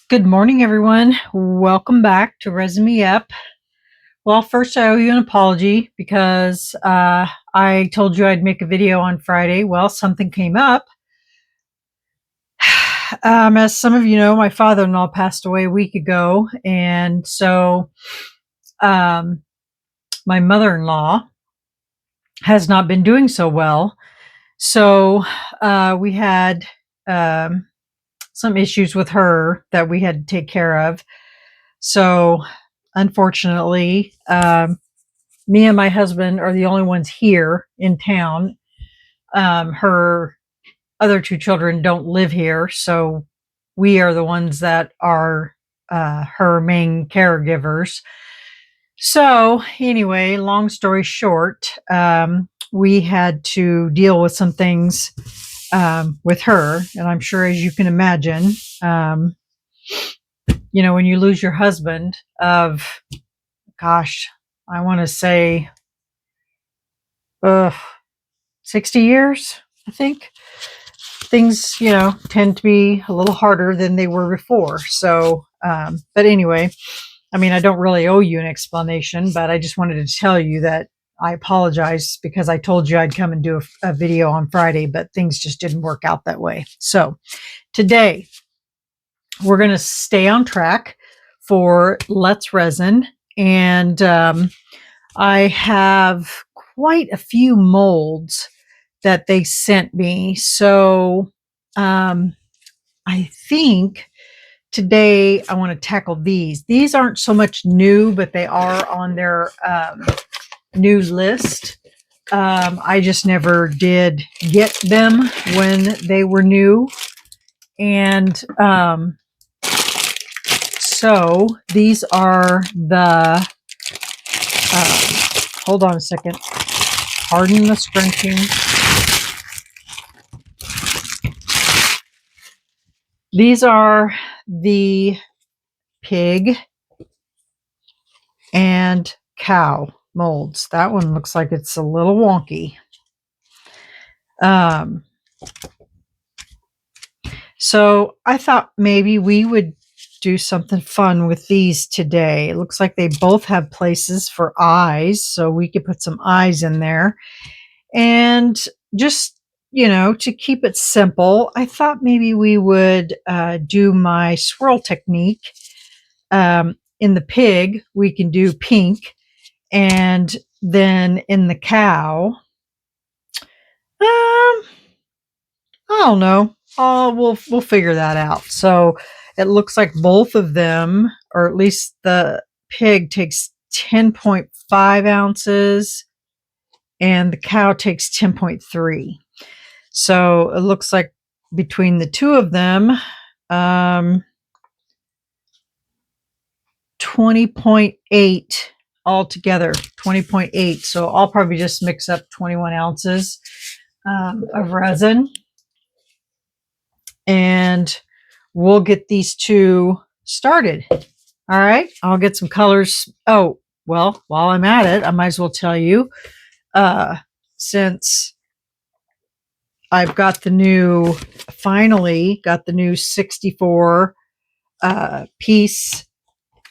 Good morning, everyone. Welcome back to Resin Me Up. Well, first I owe you an apology because I told you I'd make a video on Friday. Well, something came up. As some of you know, my father-in-law passed away a week ago, and so my mother-in-law has not been doing so well. So we had some issues with her that we had to take care of. So unfortunately, me and my husband are the only ones here in town. Her other two children don't live here, so we are the ones that are her main caregivers. So anyway, long story short, we had to deal with some things with her, and I'm sure, as you can imagine, when you lose your husband of, gosh, I want to say 60 years, I think. Things, tend to be a little harder than they were before. So, but anyway, I mean, I don't really owe you an explanation, but I just wanted to tell you that I apologize because I told you I'd come and do a video on Friday, but things just didn't work out that way. So today we're going to stay on track for Let's Resin. And I have quite a few molds that they sent me. So I think today I want to tackle these. These aren't so much new, but they are on their new list. I just never did get them when they were new. And so these are the, hold on a second, pardon the scrunching. These are the pig and cow molds. That one looks like it's a little wonky. So I thought maybe we would do something fun with these today. It looks like they both have places for eyes, so we could put some eyes in there. And just, to keep it simple, I thought maybe we would do my swirl technique. In the pig, we can do pink, and then in the cow, I don't know. We'll figure that out. So it looks like both of them, or at least the pig, takes 10.5 ounces, and the cow takes 10.3. So it looks like between the two of them, 20.8 altogether, 20.8. So I'll probably just mix up 21 ounces of resin, and we'll get these two started. All right, I'll get some colors. Oh, well, while I'm at it, I might as well tell you, since I've got finally got the new 64 piece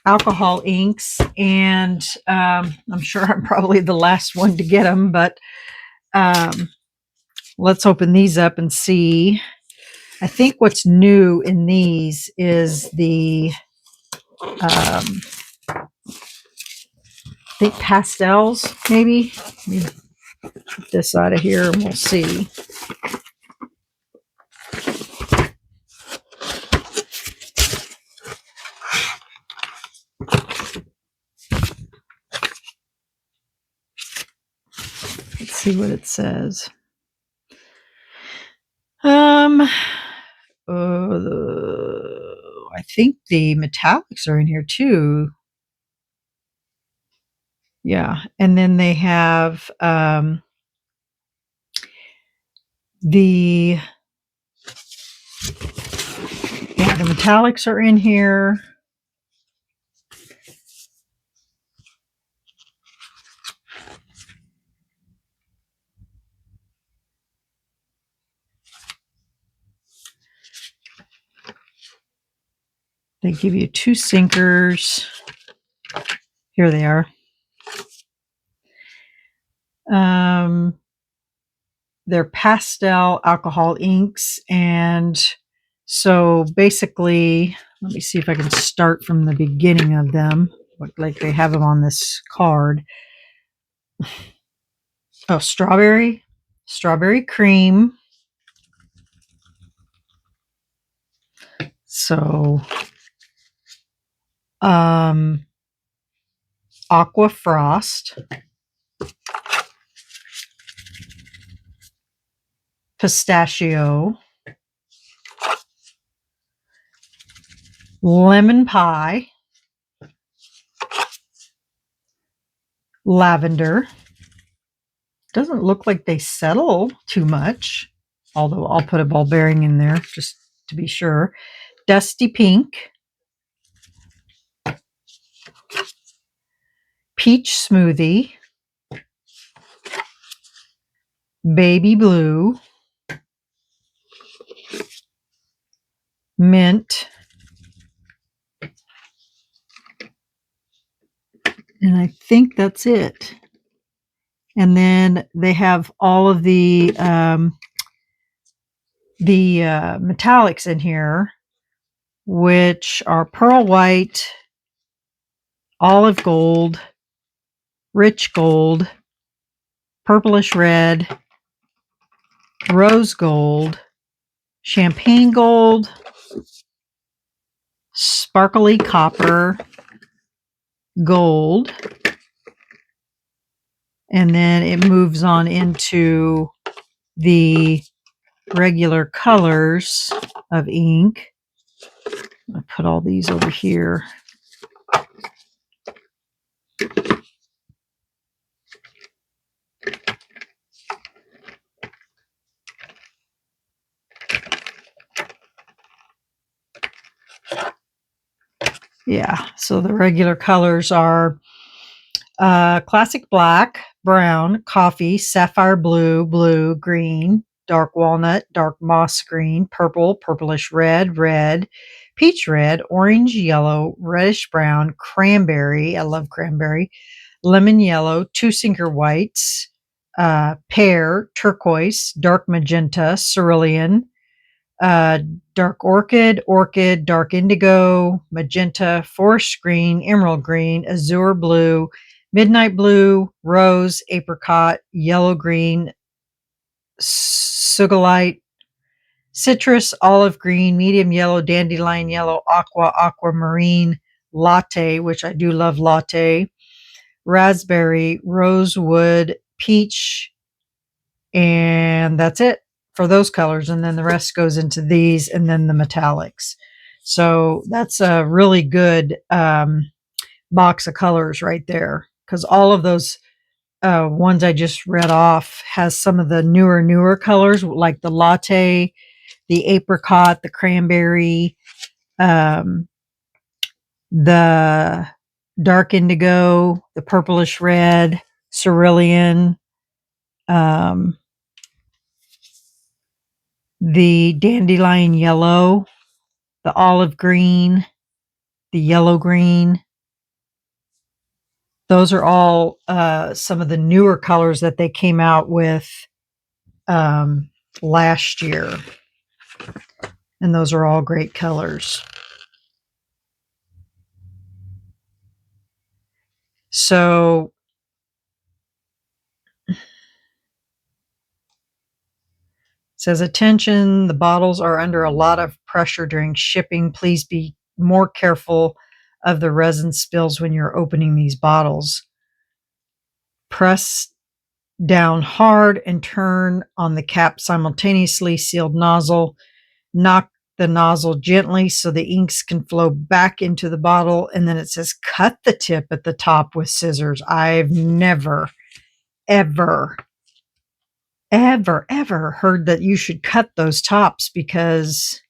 alcohol inks, and I'm sure I'm probably the last one to get them, but let's open these up and see. I think what's new in these is the I think pastels, maybe. Let me put this out of here and we'll see. Let's see what it says. I think the metallics are in here too. Yeah, and then they have the metallics are in here. They give you 2 sinkers. Here they are. They're pastel alcohol inks. And so basically, let me see if I can start from the beginning of them. Look like they have them on this card. Oh, strawberry cream. So, aqua frost, pistachio, lemon pie, lavender. Doesn't look like they settle too much, although I'll put a ball bearing in there just to be sure. Dusty pink, peach smoothie, baby blue, mint, and I think that's it. And then they have all of the metallics in here, which are pearl white, olive gold, rich gold, purplish red, rose gold, champagne gold, sparkly copper, gold, and then it moves on into the regular colors of ink. I'll put all these over here. Yeah, so the regular colors are classic black, brown, coffee, sapphire blue, blue, green, dark walnut, dark moss green, purple, purplish red, red, peach red, orange yellow, reddish brown, cranberry. I love cranberry. Lemon yellow, 2 sinker whites, pear, turquoise, dark magenta, cerulean, uh, dark orchid, orchid, dark indigo, magenta, forest green, emerald green, azure blue, midnight blue, rose, apricot, yellow green, sugalite, citrus, olive green, medium yellow, dandelion yellow, aqua, aquamarine, latte, which I do love latte, raspberry, rosewood, peach, and that's it for those colors. And then the rest goes into these and then the metallics. So that's a really good box of colors right there, because all of those ones I just read off has some of the newer colors, like the latte, the apricot, the cranberry, um, the dark indigo, the purplish red, cerulean, um, the dandelion yellow, the olive green, the yellow green. Those are all some of the newer colors that they came out with last year. And those are all great colors. So it says, attention, the bottles are under a lot of pressure during shipping. Please be more careful of the resin spills when you're opening these bottles. Press down hard and turn on the cap simultaneously. Sealed nozzle. Knock the nozzle gently so the inks can flow back into the bottle. And then it says cut the tip at the top with scissors. I've never, ever heard that you should cut those tops, because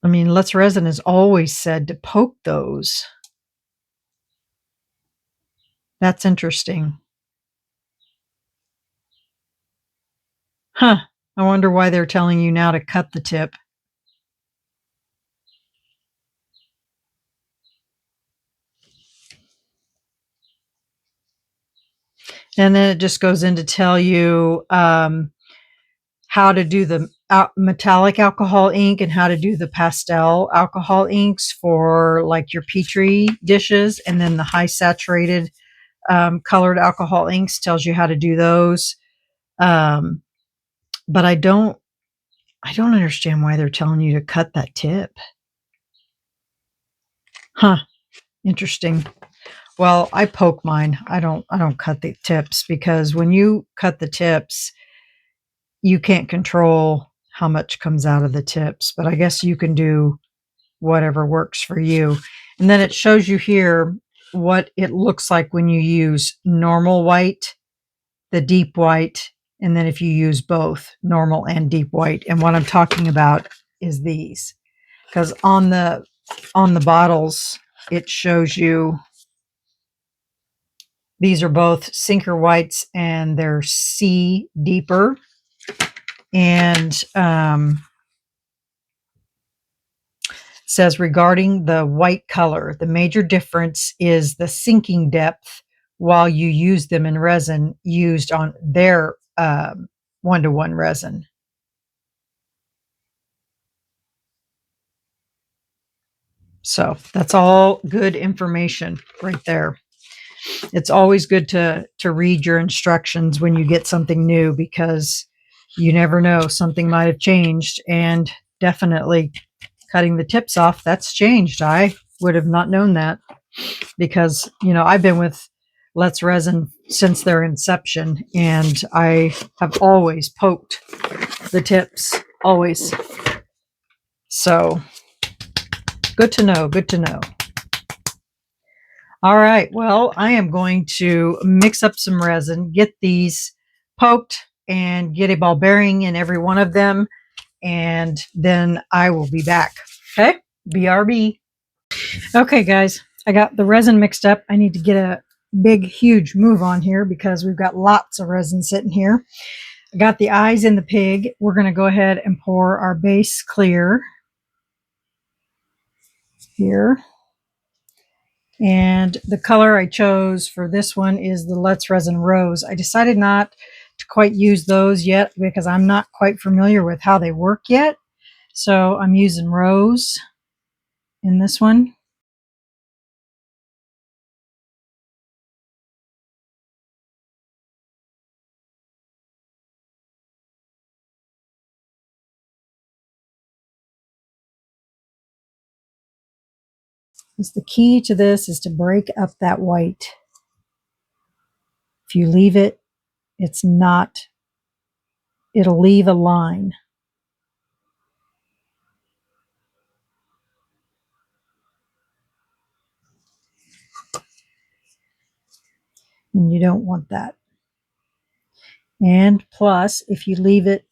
I mean, Let's Resin has always said to poke those. That's interesting. Huh. I wonder why they're telling you now to cut the tip. And then it just goes in to tell you how to do the metallic alcohol ink and how to do the pastel alcohol inks for like your petri dishes. And then the high saturated colored alcohol inks tells you how to do those. But I don't understand why they're telling you to cut that tip. Huh. Interesting. Well, I poke mine. I don't cut the tips, because when you cut the tips, you can't control how much comes out of the tips, but I guess you can do whatever works for you. And then it shows you here what it looks like when you use normal white, the deep white, and then if you use both normal and deep white. And what I'm talking about is these, because on the bottles it shows you these are both sinker whites and they're C deeper. And says regarding the white color, the major difference is the sinking depth while you use them in resin used on their one-to-one resin. So that's all good information right there. It's always good to read your instructions when you get something new, because you never know, something might have changed. And definitely cutting the tips off, that's changed. I would have not known that, because I've been with Let's Resin since their inception, and I have always poked the tips, always. So good to know, good to know. All right, well, I am going to mix up some resin, get these poked, and get a ball bearing in every one of them, and then I will be back. Okay, BRB. Okay, guys, I got the resin mixed up. I need to get a big, huge move on here because we've got lots of resin sitting here. I got the eyes in the pig. We're going to go ahead and pour our base clear here. And the color I chose for this one is the Let's Resin Rose. I decided not to quite use those yet because I'm not quite familiar with how they work yet. So I'm using Rose in this one. Because the key to this is to break up that white. If you leave it, it'll leave a line. And you don't want that. And plus, if you leave it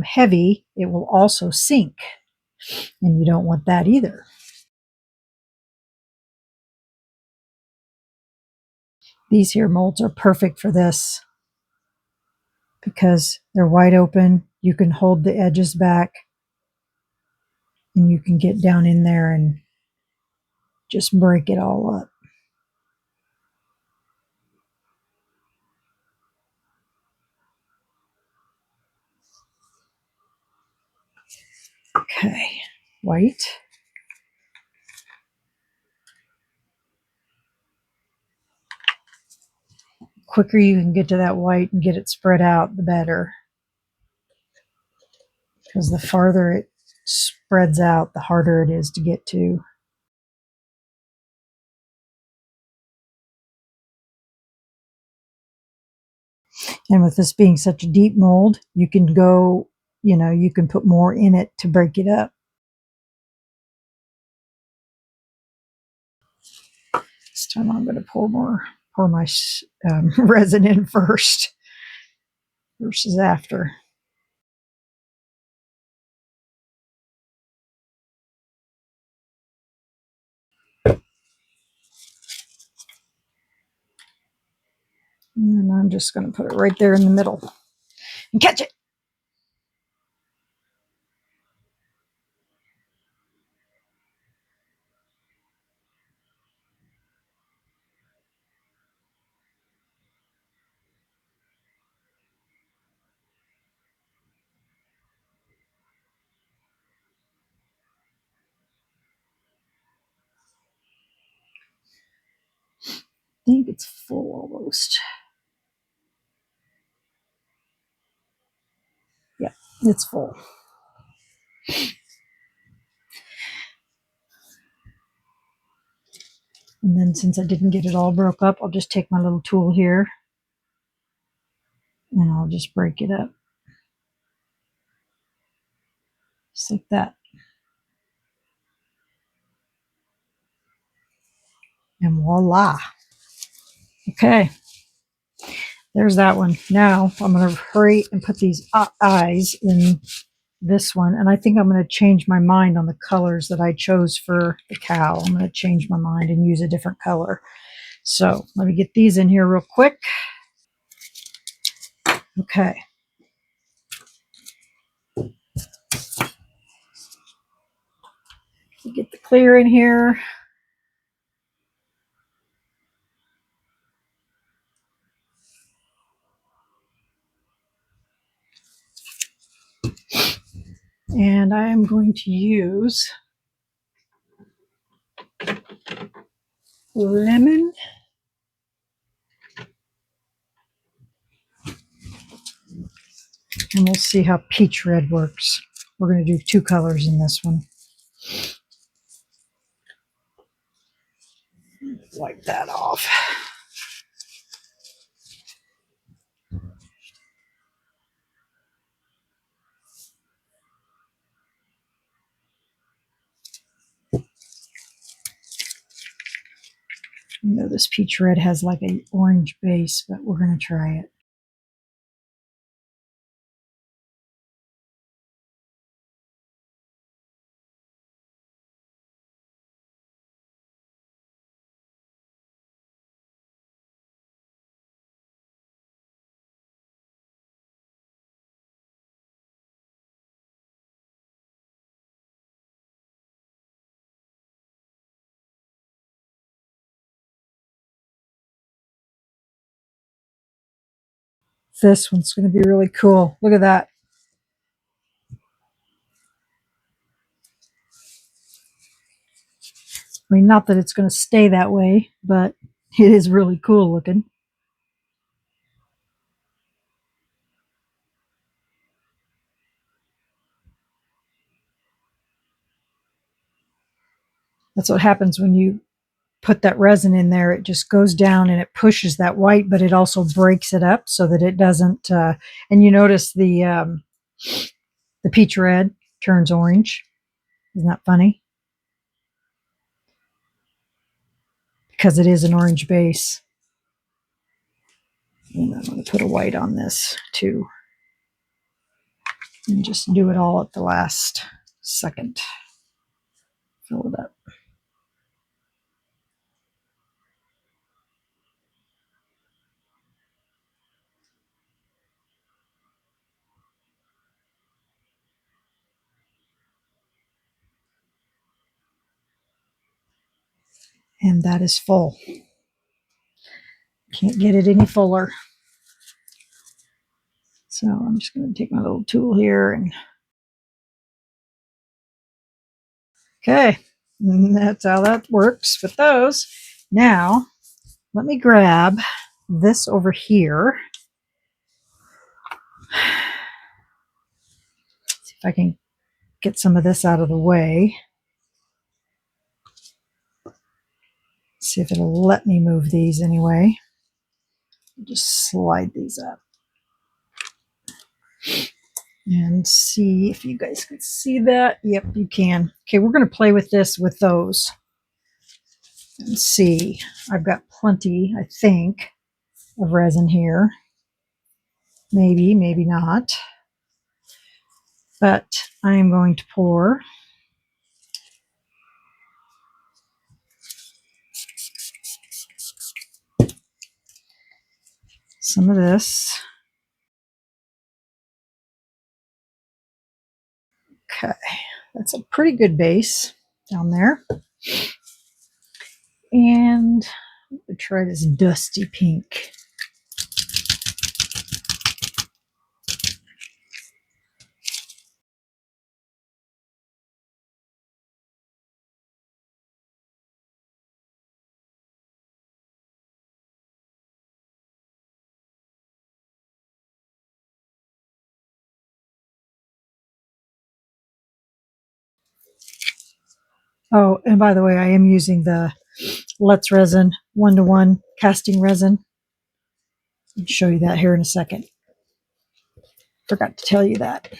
heavy, it will also sink. And you don't want that either. These here molds are perfect for this because they're wide open. You can hold the edges back and you can get down in there and just break it all up. Okay, white. Quicker you can get to that white and get it spread out, the better. Because the farther it spreads out, the harder it is to get to. And with this being such a deep mold, you can go, you can put more in it to break it up. This time I'm going to pour my resin in first versus after. And I'm just going to put it right there in the middle and catch it. think it's full almost. Yeah, it's full. And then since I didn't get it all broke up, I'll just take my little tool here and I'll just break it up. Just like that. And voila. Okay. There's that one. Now I'm going to hurry and put these eyes in this one. And I think I'm going to change my mind on the colors that I chose for the cow. I'm going to change my mind and use a different color. So let me get these in here real quick. Okay. Get the clear in here. And I am going to use lemon. And we'll see how peach red works. We're going to do 2 colors in this one. Wipe that off. I know this peach red has like an orange base, but we're going to try it. This one's going to be really cool. Look at that. I mean, not that it's going to stay that way, but it is really cool looking. That's what happens when you put that resin in there. It just goes down and it pushes that white, but it also breaks it up so that it doesn't. And you notice the peach red turns orange. Isn't that funny? Because it is an orange base. And I'm going to put a white on this too. And just do it all at the last second. Fill it up. And that is full. Can't get it any fuller. So I'm just going to take my little tool here and okay, and that's how that works with those. Now, let me grab this over here. See if I can get some of this out of the way. See if it'll let me move these anyway. Just slide these up. And see if you guys can see that. Yep, you can. Okay, we're going to play with this with those. And see. I've got plenty, I think, of resin here. Maybe, maybe not. But I am going to pour some of this. Okay, that's a pretty good base down there. And I'm going to try this dusty pink. Oh, and by the way, I am using the Let's Resin 1-to-1 casting resin. I'll show you that here in a second. Forgot to tell you that.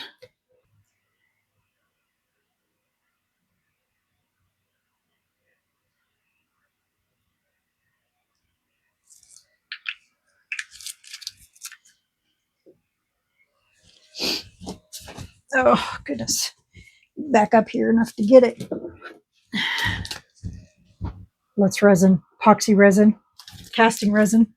Oh, goodness. Back up here enough to get it. Let's Resin, epoxy resin, casting resin.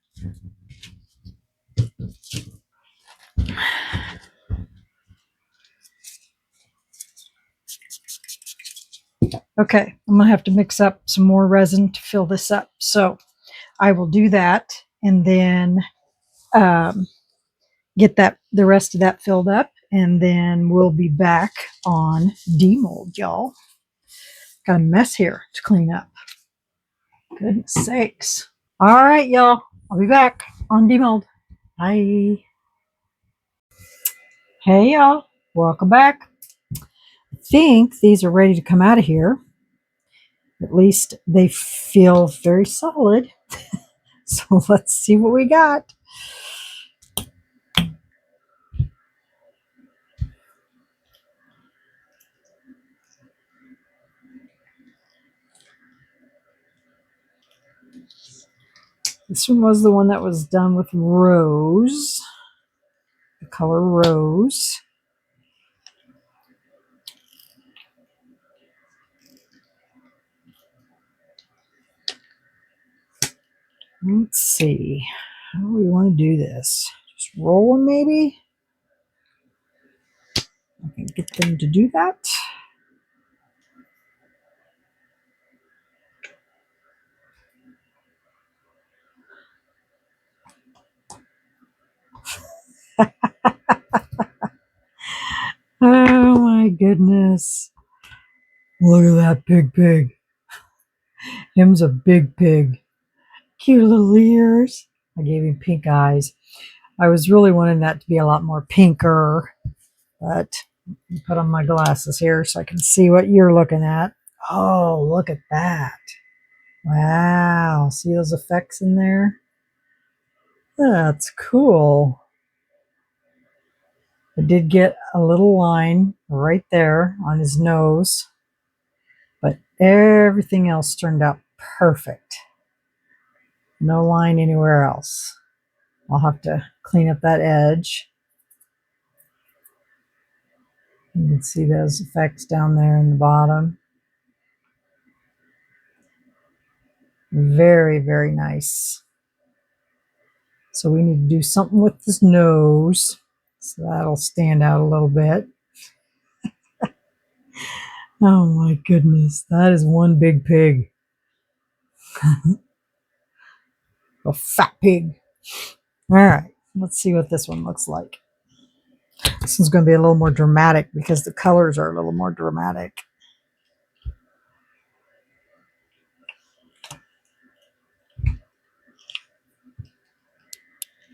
Okay, I'm going to have to mix up some more resin to fill this up. So I will do that and then get the rest of that filled up, and then we'll be back on demold, y'all. Got a mess here to clean up. Goodness sakes. All right, y'all. I'll be back on demold. Bye. Hey, y'all. Welcome back. I think these are ready to come out of here. At least they feel very solid. So let's see what we got. This one was the one that was done with rose, the color rose. Let's see. How do we want to do this? Just roll them, maybe? I can get them to do that. Oh my goodness. Look at that big pig. Him's a big pig. Cute little ears. I gave him pink eyes. I was really wanting that to be a lot more pinker, but I'll put on my glasses here so I can see what you're looking at. Oh, look at that. Wow. See those effects in there? That's cool. I did get a little line right there on his nose, but everything else turned out perfect. No line anywhere else. I'll have to clean up that edge. You can see those effects down there in the bottom. Very, very nice. So we need to do something with his nose. So that'll stand out a little bit. Oh my goodness, that is one big pig. A fat pig. All right, let's see what this one looks like. This one's going to be a little more dramatic because the colors are a little more dramatic.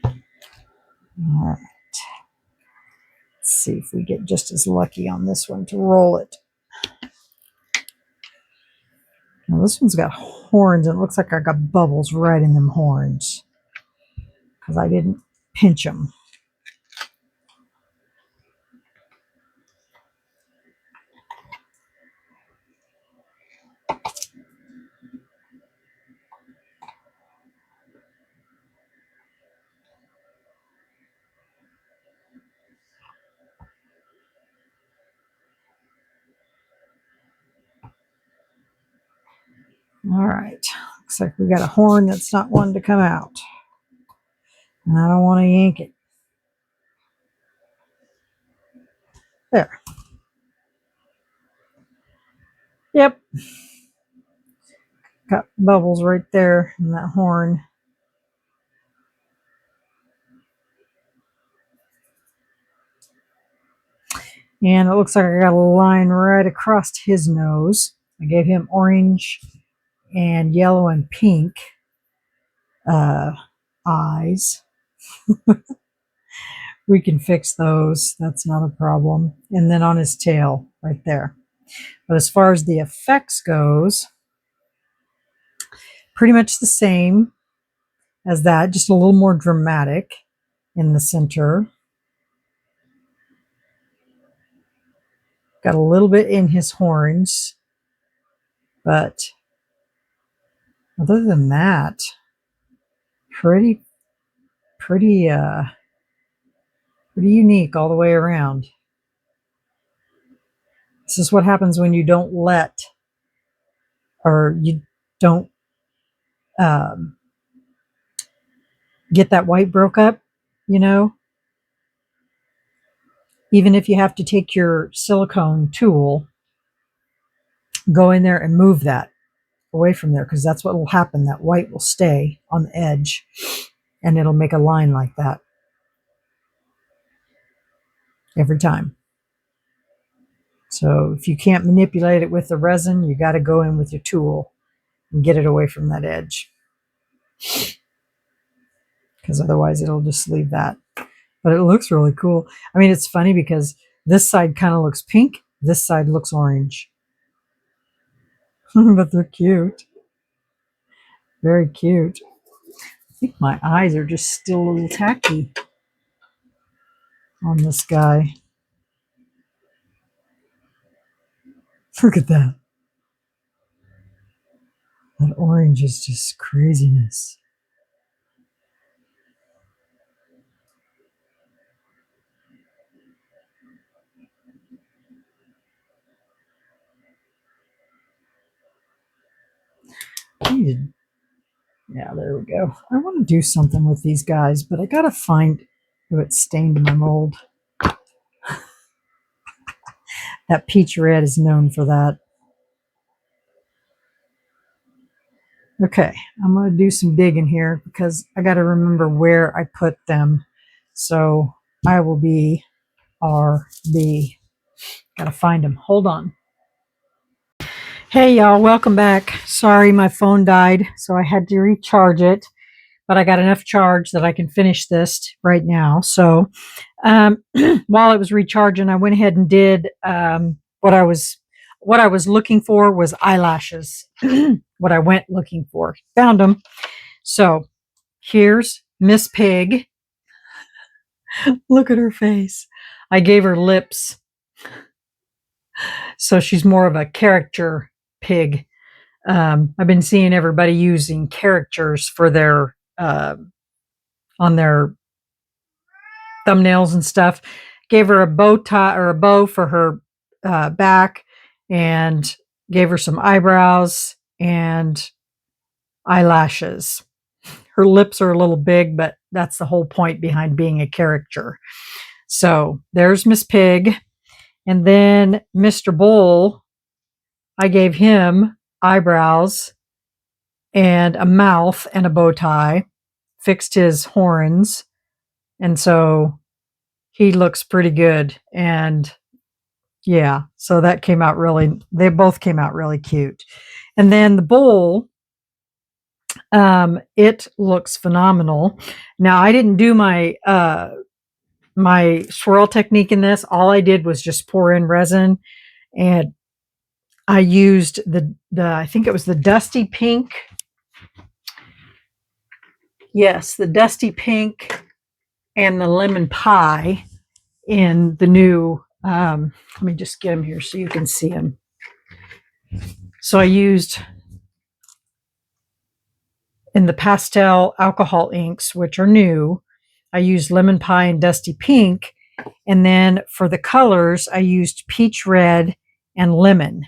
All right. Let's see if we get just as lucky on this one to roll it. Now this one's got horns, and it looks like I got bubbles right in them horns because I didn't pinch them. All right, looks like we got a horn that's not wanting to come out, and I don't want to yank it. There. Yep. Got bubbles right there in that horn. And it looks like I got a line right across his nose. I gave him orange and yellow and pink eyes. We can fix those. That's not a problem. And then on his tail right there. But as far as the effects goes, pretty much the same as that, just a little more dramatic in the center. Got a little bit in his horns, but other than that, pretty unique all the way around. This is what happens when you don't um, get that white broke up, you know. Even if you have to take your silicone tool, go in there and move that away from there, because that's what will happen. That white will stay on the edge and it'll make a line like that every time. So if you can't manipulate it with the resin, you got to go in with your tool and get it away from that edge, because otherwise it'll just leave that. But it looks really cool. I mean, it's funny because this side kind of looks pink, this side looks orange. But they're cute. Very cute. I think my eyes are just still a little tacky on this guy. Look at that. That orange is just craziness. Yeah, there we go. I want to do something with these guys, but I gotta find who it stained my mold. That peach red is known for that. Okay, I'm going to do some digging here because I got to remember where I put them. So I will be RB. Got to find them. Hold on. Hey, y'all. Welcome back. Sorry, my phone died, so I had to recharge it. But I got enough charge that I can finish this right now. So while it was recharging, I went ahead and did what I was looking for was eyelashes. What I went looking for. Found them. So here's Miss Pig. Look at her face. I gave her lips. So she's more of a caricature pig. I've been seeing everybody using caricatures for their on their thumbnails and stuff. Gave her a bow tie or a bow for her back, and gave her some eyebrows and eyelashes. Her lips are a little big, but that's the whole point behind being a caricature. So there's Miss Pig. And then Mr. Bull, I gave him eyebrows and a mouth and a bow tie, fixed his horns. And so he looks pretty good. And yeah, so that came out really, they both came out really cute. And then the bull, it looks phenomenal. Now I didn't do my my swirl technique in this. All I did was just pour in resin, and I used the I think it was the dusty pink. Yes, the dusty pink and the lemon pie in the new let me just get them here so you can see them. So I used in the pastel alcohol inks, which are new, I used lemon pie and dusty pink. And then for the colors, I used peach red and lemon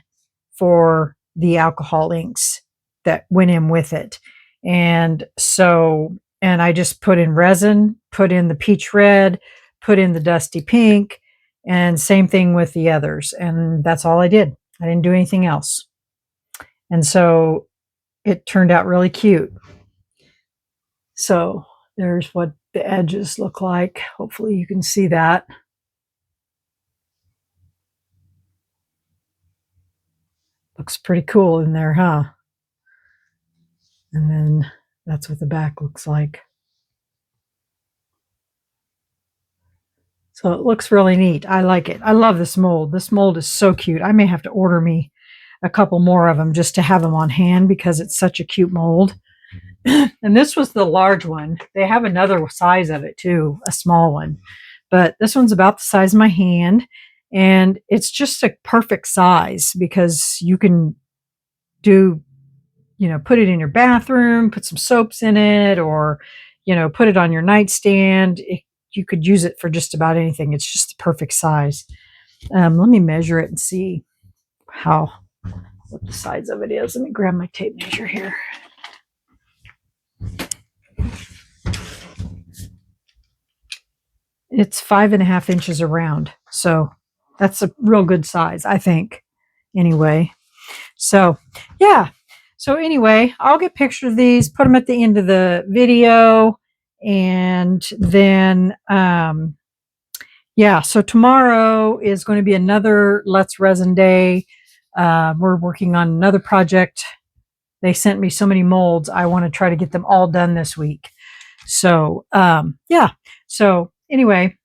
for the alcohol inks that went in with it. And so, and I just put in resin, put in the peach red, put in the dusty pink, and same thing with the others. And that's all I did. I didn't do anything else. And so it turned out really cute. So there's what the edges look like. Hopefully you can see that. Looks pretty cool in there, huh? And then that's what the back looks like. So it looks really neat. I like it. I love this mold. This mold is so cute. I may have to order me a couple more of them just to have them on hand because it's such a cute mold. And this was the large one. They have another size of it too, a small one. But this one's about the size of my hand. And it's just a perfect size because you can do, put it in your bathroom, put some soaps in it, or, put it on your nightstand. You could use it for just about anything. It's just the perfect size. Let me measure it and see what the size of it is. Let me grab my tape measure here. It's 5.5 inches around. So that's a real good size, I think. Anyway. So yeah. So anyway, I'll get pictures of these, put them at the end of the video. And then, yeah, so tomorrow is going to be another Let's Resin Day. We're working on another project. They sent me so many molds. I want to try to get them all done this week. So, yeah. So anyway,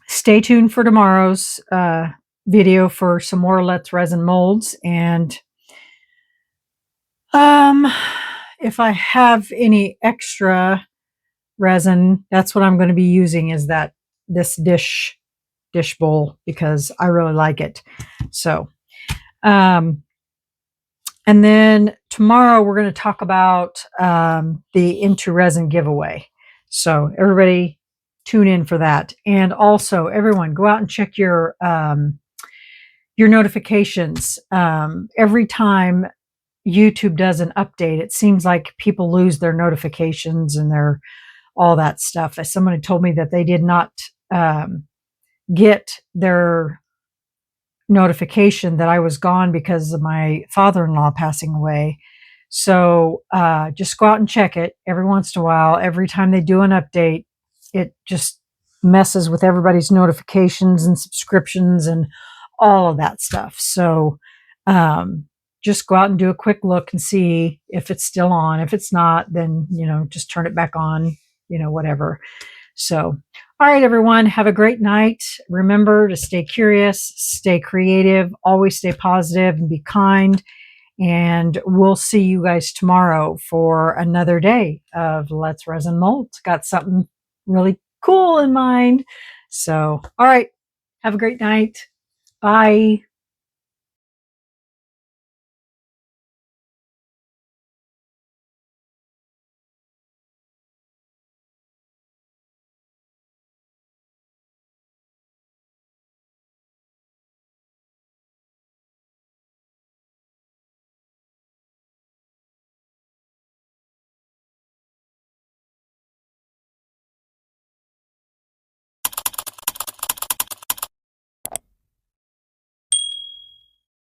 stay tuned for tomorrow's video for some more Let's Resin molds. And if I have any extra resin, that's what I'm going to be using, is this dish bowl, because I really like it. So and then tomorrow we're going to talk about the Into Resin giveaway. So everybody tune in for that. And also everyone go out and check your notifications. Every time YouTube does an update, it seems like people lose their notifications and all that stuff. As somebody told me that they did not get their notification that I was gone because of my father-in-law passing away. So just go out and check it every once in a while. Every time they do an update, it just messes with everybody's notifications and subscriptions and all of that stuff. So just go out and do a quick look and see if it's still on. If it's not, then, just turn it back on, whatever. So, all right, everyone, have a great night. Remember to stay curious, stay creative, always stay positive and be kind. And we'll see you guys tomorrow for another day of Let's Resin Mold. Got something really cool in mind. So, all right, have a great night. Bye.